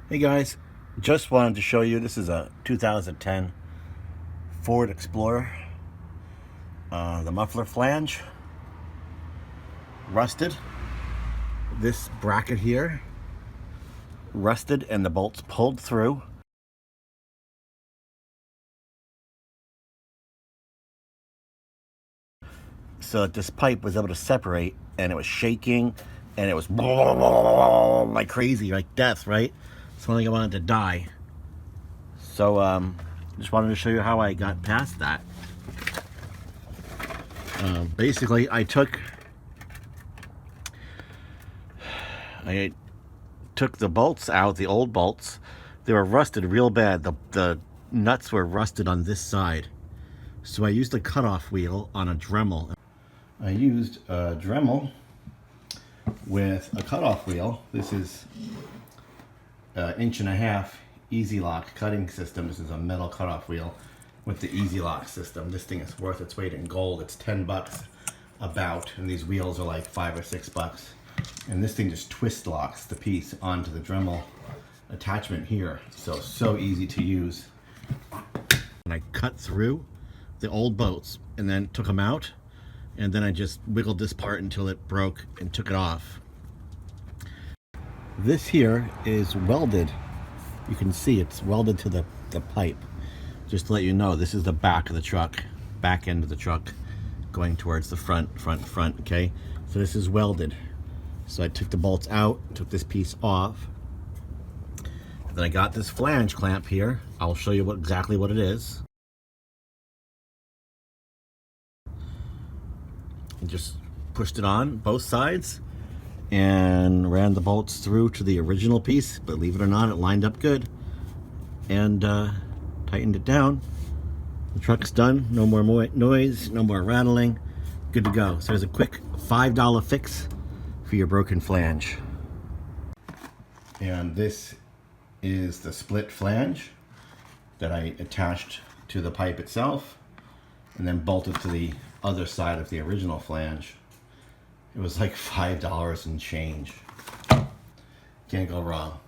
Hey guys, just wanted to show you, this is a 2010 Ford Explorer. The muffler flange rusted. This bracket here rusted and the bolts pulled through. So that this pipe was able to separate, and it was shaking and it was like crazy, like death, right? So like I wanted to die. So just wanted to show you how I got past that. Basically, I took the bolts out, the old bolts. They were rusted real bad. The nuts were rusted on this side. So I used a cutoff wheel on a Dremel. I used a Dremel with a cutoff wheel. This is an 1.5" Easy Lock cutting system. This is a metal cutoff wheel with the Easy Lock system. This thing is worth its weight in gold. It's 10 bucks about, and these wheels are like $5 or $6. And this thing just twist locks the piece onto the Dremel attachment here. So easy to use. And I cut through the old bolts and then took them out, and then I just wiggled this part until it broke and took it off. This here is welded. You can see it's welded to the pipe. Just to let you know, this is the back of the truck, back end of the truck, going towards the front, okay? So this is welded. So I took the bolts out, took this piece off. And then I got this flange clamp here. I'll show you exactly what it is. And just pushed it on both sides and ran the bolts through to the original piece. Believe it or not, it lined up good. And tightened it down. The truck's done. No more noise, no more rattling. Good to go. So there's a quick $5 fix for your broken flange. And this is the split flange that I attached to the pipe itself and then bolted to the other side of the original flange. It was like $5 and change. Can't go wrong.